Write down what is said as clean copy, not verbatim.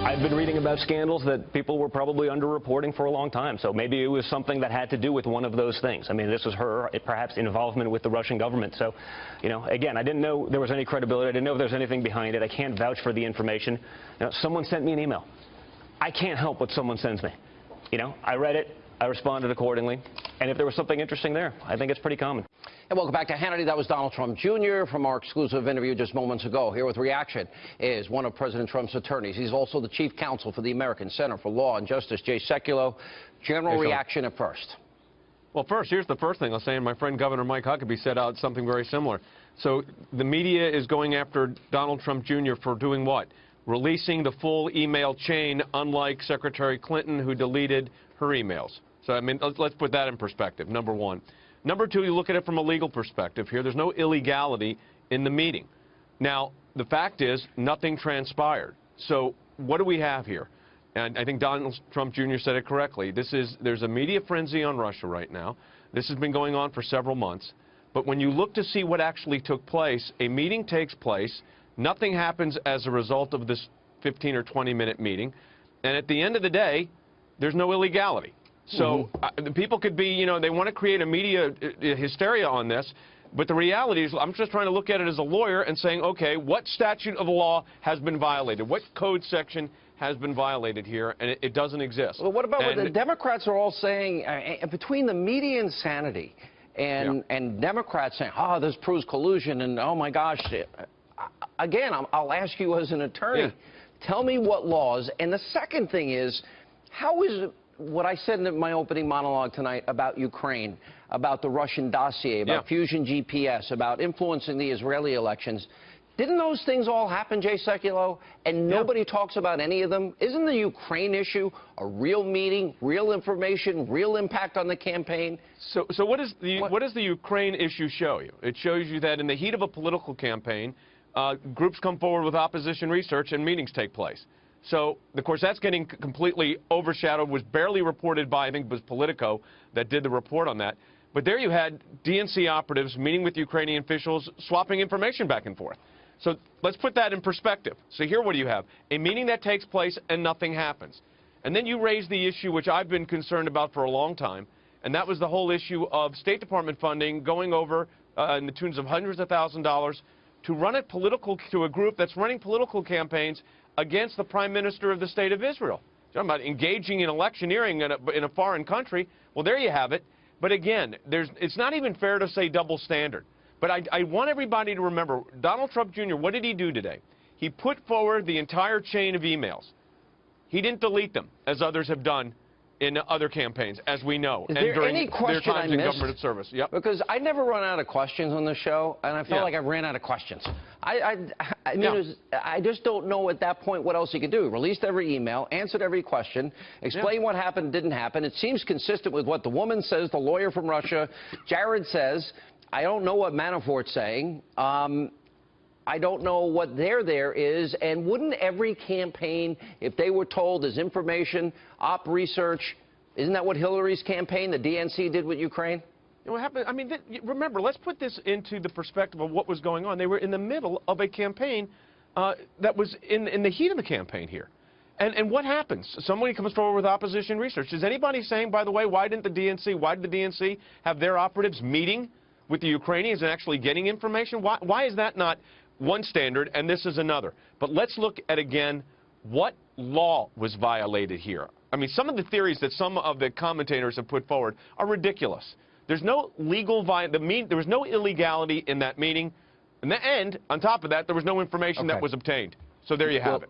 I've been reading about scandals that people were probably underreporting for a long time, so maybe it was something that had to do with one of those things. I mean, this was her, perhaps, involvement with the Russian government. So, you know, again, I didn't know there was any credibility. I didn't know if there's anything behind it. I can't vouch for the information. You know, someone sent me an email. I can't help what someone sends me. You know, I read it. I responded accordingly. And if there was something interesting there, I think it's pretty common. And welcome back to Hannity. That was Donald Trump Jr. from our exclusive interview just moments ago. Here with reaction is one of President Trump's attorneys. He's also the chief counsel for the American Center for Law and Justice, Jay Sekulow. General reaction at first. Well, here's the first thing I'll say, and my friend Governor Mike Huckabee said out something very similar. So the media is going after Donald Trump Jr. for doing what? Releasing the full email chain, unlike Secretary Clinton, who deleted her emails. So, I mean, let's put that in perspective, number one. Number two, you look at it from a legal perspective here. There's no illegality in the meeting. Now, the fact is, nothing transpired. So what do we have here? And I think Donald Trump Jr. said it correctly. There's a media frenzy on Russia right now. This has been going on for several months. But when you look to see what actually took place, a meeting takes place. Nothing happens as a result of this 15 or 20-minute meeting. And at the end of the day, there's no illegality. So the people could be, you know, they want to create a media hysteria on this, but the reality is I'm just trying to look at it as a lawyer and saying, okay, what statute of the law has been violated? What code section has been violated here? And it doesn't exist. Well, what about what the Democrats are all saying, between the media insanity and Democrats saying, oh, this proves collusion, and oh, my gosh. Again, I'll ask you as an attorney, tell me what laws. And the second thing is, how is it, what I said in my opening monologue tonight about Ukraine, about the Russian dossier, about Fusion GPS, about influencing the Israeli elections, didn't those things all happen, Jay Sekulow, and nobody talks about any of them? Isn't the Ukraine issue a real meeting, real information, real impact on the campaign? So what does the Ukraine issue show you? It shows you that in the heat of a political campaign, groups come forward with opposition research and meetings take place. So, of course, that's getting completely overshadowed, was barely reported by, I think it was Politico that did the report on that. But there you had DNC operatives meeting with Ukrainian officials, swapping information back and forth. So let's put that in perspective. So here what do you have? A meeting that takes place and nothing happens. And then you raise the issue which I've been concerned about for a long time, and that was the whole issue of State Department funding going over in the tunes of hundreds of thousands of dollars to run it to a group that's running political campaigns against the Prime Minister of the State of Israel. Talking about engaging in electioneering in a foreign country. Well, there you have it. But again, it's not even fair to say double standard. But I want everybody to remember, Donald Trump Jr., what did he do today? He put forward the entire chain of emails. He didn't delete them, as others have done in other campaigans, as we know. Is there any question I missed? In government service. Yep. Because I never run out of questions on the show, and I felt like I ran out of questions. I mean, I just don't know at that point what else he could do. Released every email, answered every question, explained what happened, didn't happen. It seems consistent with what the woman says, the lawyer from Russia. Jared says, I don't know what Manafort's saying. I don't know what there is, and wouldn't every campaign, if they were told there's information, op research, isn't that what Hillary's campaign, the DNC, did with Ukraine? What happened? I mean, remember, let's put this into the perspective of what was going on. They were in the middle of a campaign that was in the heat of the campaign here. And what happens? Somebody comes forward with opposition research. Is anybody saying, by the way, why did the DNC have their operatives meeting with the Ukrainians and actually getting information? Why is that not one standard and this is another? But let's look at, again, what law was violated here. I mean, some of the theories that some of the commentators have put forward are ridiculous. There's no there was no illegality in that meeting. In the end, on top of that, there was no information that was obtained. So there you have it.